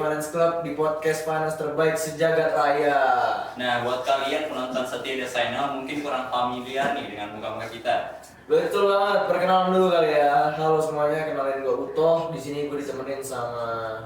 Finance Club di podcast finance terbaik sejagat raya. Nah, buat kalian penonton setia The Signal mungkin kurang familiar nih dengan muka-muka kita. Betul banget, perkenalan dulu kali ya. Halo semuanya, kenalin gue Utoh. Di sini gue ditemenin sama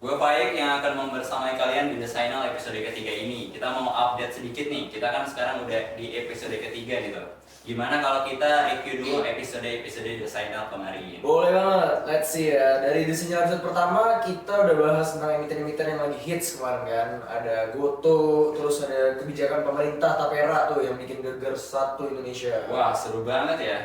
Gue Faik yang akan membersamai kalian di The Signal episode ketiga ini. Kita mau update sedikit nih, kita kan sekarang udah di episode ketiga nih tuh. Gimana kalau kita review dulu episode-episode The Signal kemarin? boleh banget, let's see ya. Dari Sinyal episode pertama kita udah bahas tentang emiten-emiten yang lagi hits kemarin kan. Ada Goto, terus ada kebijakan pemerintah Tapera tuh yang bikin geger satu Indonesia. Wah, seru banget ya.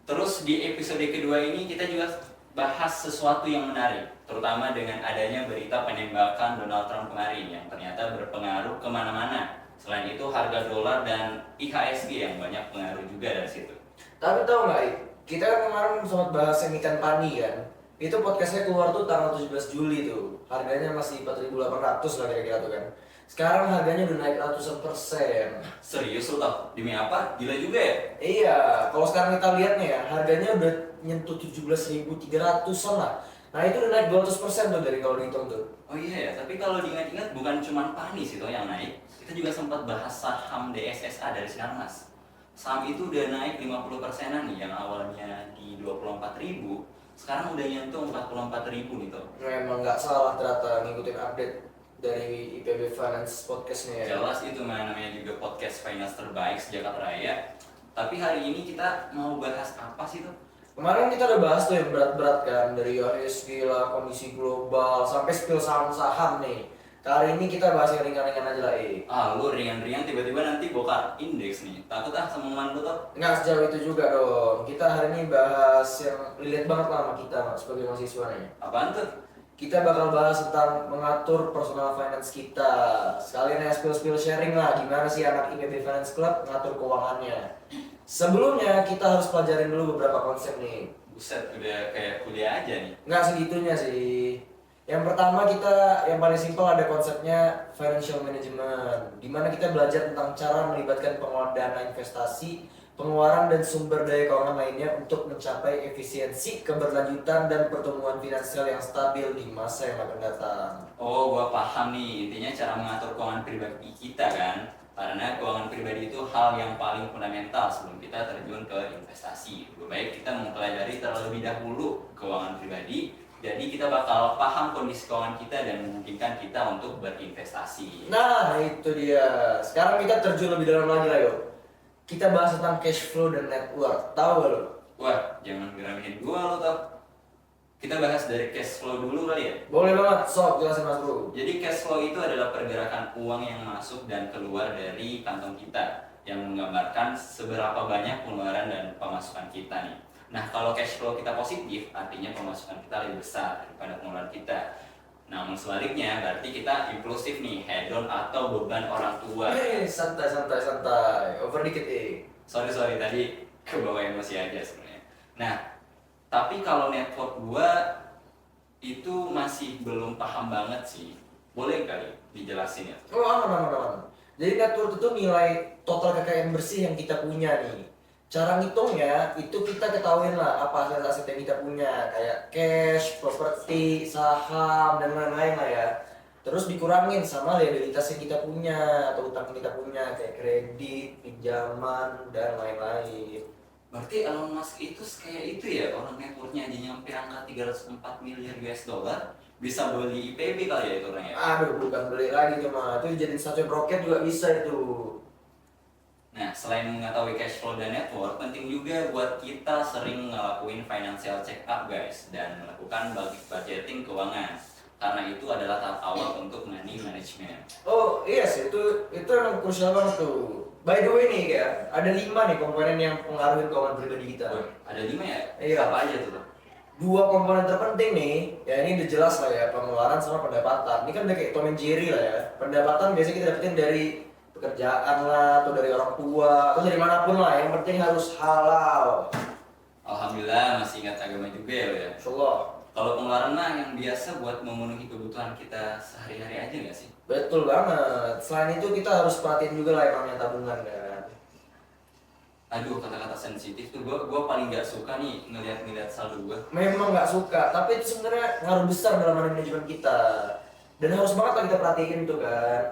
Terus di episode kedua ini kita juga bahas sesuatu yang menarik, terutama dengan adanya berita penembakan Donald Trump kemarin yang ternyata berpengaruh kemana-mana. Selain itu harga dolar dan IHSG yang banyak pengaruh juga dari situ. Tapi tau nggak, kita kan kemarin sempat bahas emiten Pani kan. Itu podcastnya keluar tuh tanggal 17 Juli tuh. Harganya masih 4.800 lah kira-kira tuh kan. Sekarang harganya udah naik ratusan persen. Serius lo tau? Demi apa? Gila juga ya? Iya, kalau sekarang kita lihat nih ya, harganya udah nyentuh 17.300-an lah. Nah itu udah naik 200% tuh dari kalau dihitung tuh. Oh iya ya, tapi kalau diingat-ingat bukan cuma Pani sih toh yang naik. Kita juga sempat bahas saham DSSA dari Sinarmas. Saham itu udah naik 50%-an nih, yang awalnya di 24.000, sekarang udah nyentuh 44.000 nih toh. Memang nggak salah ternyata ngikutin update dari IPB Finance podcastnya ya. Jelas itu namanya juga podcast finance terbaik sejagat raya. Tapi hari ini kita mau bahas apa sih tuh? Kemarin kita udah bahas tuh yang berat-berat kan, dari IHSG lah, kondisi global, sampai spill saham-saham nih. Kali ini kita bahas yang ringan-ringan aja lah, Ah, lu ringan-ringan tiba-tiba nanti bokar indeks nih. Takut ah sama omongan lu tuh. Nggak sejauh itu juga dong. Kita hari ini bahas yang relate banget lah sama kita sebagai mahasiswa nih. Apaan tuh? Kita bakal bahas tentang mengatur personal finance kita. Sekalian ya spill sharing lah, gimana sih anak IPB Finance Club ngatur keuangannya. Sebelumnya kita harus pelajarin dulu beberapa konsep nih. Buset, udah kayak kuliah aja nih. Nggak segitunya sih. Yang pertama kita, yang paling simpel ada konsepnya financial management, di mana kita belajar tentang cara melibatkan pengelolaan dana investasi, pengeluaran dan sumber daya keuangan lainnya untuk mencapai efisiensi, keberlanjutan dan pertumbuhan finansial yang stabil di masa yang akan datang. Oh, gua paham nih. Intinya cara mengatur keuangan pribadi kita kan. Karena keuangan pribadi itu hal yang paling fundamental sebelum kita terjun ke investasi. Lebih baik kita mempelajari terlebih dahulu keuangan pribadi. Jadi kita bakal paham kondisi keuangan kita dan memungkinkan kita untuk berinvestasi. Nah itu dia. Sekarang kita terjun lebih dalam lagi lah yuk. Kita bahas tentang cash flow dan net worth. Tahu gak lo? Wah, jangan ngeremehin gua lo tau. Kita bahas dari cash flow dulu kali ya. Boleh banget, sok jelasin mas bro. Jadi cash flow itu adalah pergerakan uang yang masuk dan keluar dari kantong kita, yang menggambarkan seberapa banyak pengeluaran dan pemasukan kita nih. Nah, kalau cash flow kita positif, artinya pemasukan kita lebih besar daripada pengeluaran kita. Namun sebaliknya, berarti kita impulsif nih, hedon atau beban orang tua. Santai. Over dikit Sorry, tadi kebawa emosi aja sebenarnya. Nah, tapi kalau network gua itu masih belum paham banget sih. Boleh kali dijelasin ya? Oh aman. Jadi net worth itu nilai total kekayaan bersih yang kita punya nih. Cara ngitungnya itu kita ketahuin lah apa aset-aset yang kita punya, kayak cash, properti, saham dan lain-lain lah ya. Terus dikurangin sama liabilitas yang kita punya atau utang yang kita punya, kayak kredit, pinjaman dan lain-lain. Berarti Elon Musk itu kayak itu ya, orang networknya aja nyampe angka 304 miliar US dollar, bisa beli IPB kali ya itu orang ya? Aduh, bukan beli lagi cuma itu jadiin satu roket juga bisa itu. Nah, selain mengetahui cash flow dan net worth, penting juga buat kita sering ngelakuin financial check up guys, dan melakukan budgeting keuangan. Karena itu adalah tahap awal untuk money management. Oh iya sih, itu emang krusial banget tuh. By the way nih ya, ada 5 nih komponen yang pengaruhin keuangan pribadi kita. Wah, ada 5 ya? Iya. Apa aja tuh? 2 komponen terpenting nih, ya ini udah jelas lah ya, pengeluaran sama pendapatan. Ini kan udah kayak Tom and Jerry lah ya. Pendapatan biasanya kita dapetin dari pekerjaan lah, atau dari orang tua, atau dari manapun lah. Yang penting harus halal. Alhamdulillah masih ingat agama juga ya lo ya. Insyaallah. Kalau pengeluaran mah yang biasa buat memenuhi kebutuhan kita sehari-hari aja nggak sih? Betul banget. Selain itu kita harus perhatiin juga lah yang namanya tabungan kan. Aduh, kata-kata sensitif tuh gue paling nggak suka nih ngeliat saldo gue. Memang nggak suka, tapi itu sebenarnya ngaruh besar dalam manajemen kita. Dan harus banget lah kita perhatiin tuh kan.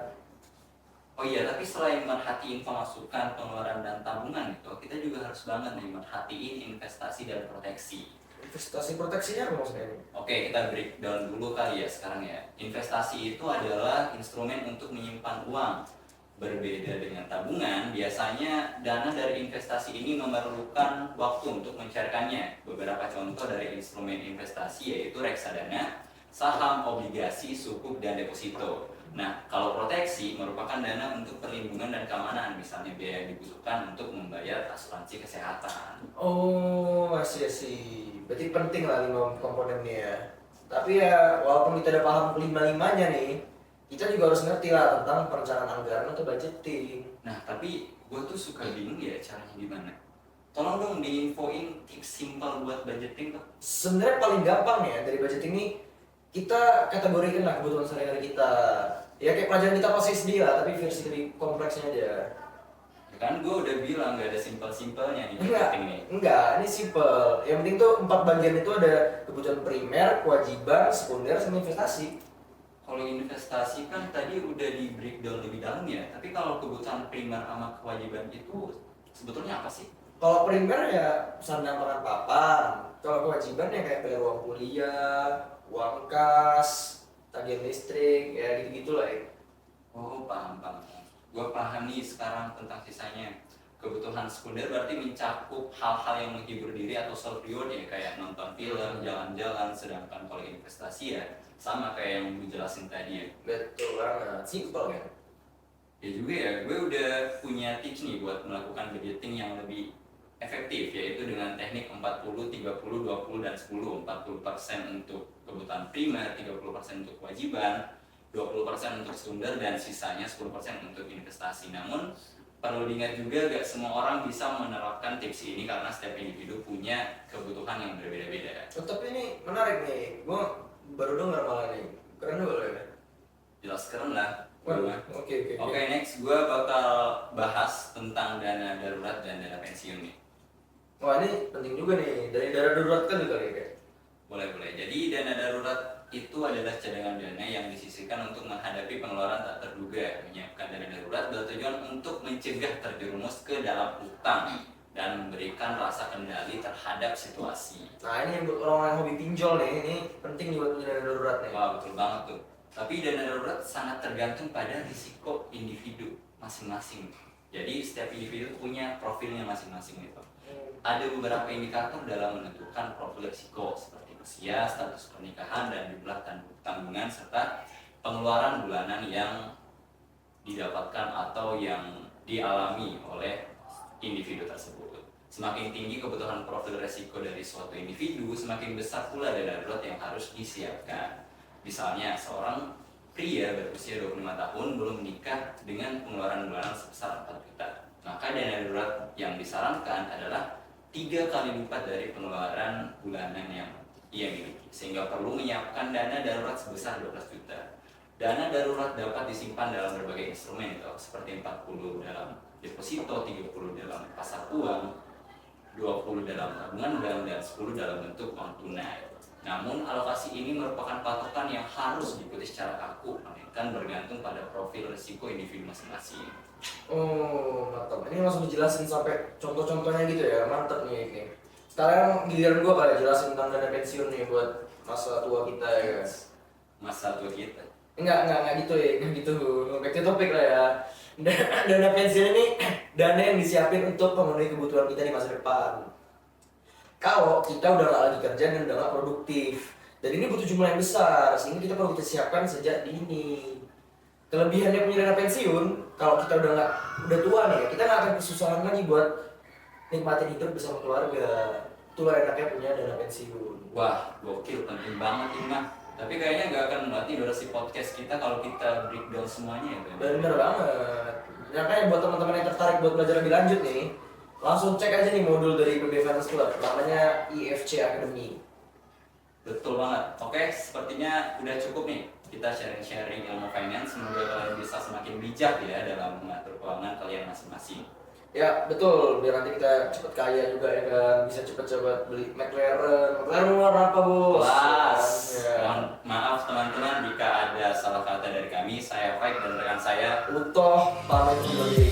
Oh iya, tapi selain merhatiin pemasukan, pengeluaran, dan tabungan itu, kita juga harus banget nih merhatiin investasi dan proteksi. Investasi proteksinya apa maksudnya ini? Oke, kita breakdown dulu kali ya sekarang ya. Investasi itu adalah instrumen untuk menyimpan uang. Berbeda dengan tabungan, biasanya dana dari investasi ini memerlukan waktu untuk mencairkannya. Beberapa contoh dari instrumen investasi yaitu reksadana, saham, obligasi, sukuk, dan deposito. Nah, kalau proteksi merupakan dana untuk perlindungan dan keamanan, misalnya biaya yang dibutuhkan untuk membayar asuransi kesehatan. Oh, masih sih. Berarti penting lah 5 komponennya ya. Tapi ya walaupun kita udah paham kelima-limanya nih, kita juga harus ngerti lah tentang perencanaan anggaran atau budgeting. Nah, tapi gue tuh suka bingung ya caranya gimana. Tolong dong diinfoin tips simpel buat budgeting tuh. Sebenarnya paling gampang ya dari budgeting ini kita kategorikan lah kebutuhan sehari-hari kita. Ya kayak pelajaran kita pas SD lah, tapi versi lebih kompleksnya aja. Ya kan gue udah bilang gak ada simpel-simpelnya nih Enggak, budgeting nih. enggak, ini simple. Yang penting tuh 4 bagian itu ada kebutuhan primer, kewajiban, sekunder, sama investasi. Kalau investasi kan tadi udah di breakdown lebih dalam ya, tapi kalau kebutuhan primer sama kewajiban itu sebetulnya apa sih? Kalau primer ya sandang pangan papan. Kalau kewajiban ya kayak bayar uang kuliah, uang kas, tagihan listrik, ya gitu-gitu lah ya. Oh, paham. Gue paham nih sekarang tentang sisanya. Kebutuhan sekunder berarti mencakup hal-hal yang menghibur diri atau self reward ya, kayak nonton film, jalan-jalan. Sedangkan kalau investasi ya sama kayak yang gue jelasin tadi ya. Betul banget, simple kan? Ya juga ya, gue udah punya tips nih buat melakukan budgeting yang lebih efektif, yaitu dengan teknik 40, 30, 20, dan 10. 40% untuk kebutuhan primer, 30% untuk kewajiban, 20% untuk sekunder, dan sisanya 10% untuk investasi. Namun perlu diingat juga gak semua orang bisa menerapkan tips ini karena setiap individu punya kebutuhan yang berbeda-beda. Oh, tapi ini menarik nih, gua baru dengar malah nih. Keren juga ya. Jelas keren lah. Oke. Oke, next gue bakal bahas tentang dana darurat dan dana pensiun nih. Wah, ini penting juga nih, dari dana darurat kan juga ya kayak. Boleh. Jadi dana darurat itu adalah cadangan dana yang disisihkan untuk menghadapi pengeluaran tak terduga. Menyiapkan dana darurat bertujuan untuk mencegah terjerumus ke dalam utang dan memberikan rasa kendali terhadap situasi. Nah, ini buat orang yang hobi pinjol nih, ini penting nih buat punya dana darurat nih. Wah, betul banget tuh. Tapi dana darurat sangat tergantung pada risiko individu masing-masing. Jadi setiap individu punya profilnya masing-masing gitu. Ada beberapa indikator dalam menentukan profil risiko seperti usia, status pernikahan, dan jumlah tanggungan serta pengeluaran bulanan yang didapatkan atau yang dialami oleh individu tersebut. Semakin tinggi kebutuhan profil risiko dari suatu individu, semakin besar pula dana darurat yang harus disiapkan. Misalnya seorang pria berusia 25 tahun belum menikah dengan pengeluaran bulanan sebesar 4 juta. Maka dana darurat yang disarankan adalah 3 kali lipat dari pengeluaran bulanan yang ia miliki, sehingga perlu menyiapkan dana darurat sebesar 12 juta. Dana darurat dapat disimpan dalam berbagai instrumen itu, seperti 40 dalam deposito, 30 dalam pasar uang, 20 dalam tabungan bank, dan 10 dalam bentuk uang tunai. Namun alokasi ini merupakan patokan yang harus diikuti secara kaku, melainkan bergantung pada profil risiko individu masing-masing. Oh, mantap. Ini langsung dijelasin sampai contoh-contohnya gitu ya, mantap nih ini. Sekarang giliran gua kali jelasin tentang dana pensiun nih buat masa tua kita ya kan. Masa tua kita. Enggak gitu ya, enggak gitu. Back to topic lah ya. Dana pensiun ini dana yang disiapin untuk memenuhi kebutuhan kita di masa depan. Kalau kita udah nggak lagi kerja dan udah nggak produktif, dan ini butuh jumlah yang besar, sehingga kita perlu kita siapkan sejak dini. Kelebihannya punya dana pensiun, kalau kita udah tua nih, kita nggak akan kesusahan lagi buat nikmatin hidup bersama keluarga. Itulah enaknya punya dana pensiun. Wah, gokil, penting banget ini mah. Tapi kayaknya nggak akan melatih durasi podcast kita kalau kita breakdown semuanya ya, Ben. Bener banget. Makanya buat teman-teman yang tertarik buat belajar lebih lanjut nih, langsung cek aja nih modul dari PB Finance Club, namanya IFC Academy. Betul banget. Oke, sepertinya udah cukup nih kita sharing-sharing ilmu finance. Semoga kalian bisa semakin bijak ya dalam mengatur keuangan kalian masing-masing. Ya betul, biar nanti kita cepet kaya juga ya kan, bisa cepet-cepet beli McLaren. McLaren warna apa bos? Kelas. Ya. Mohon maaf teman-teman jika ada salah ya. Utoh pamit dulu ya.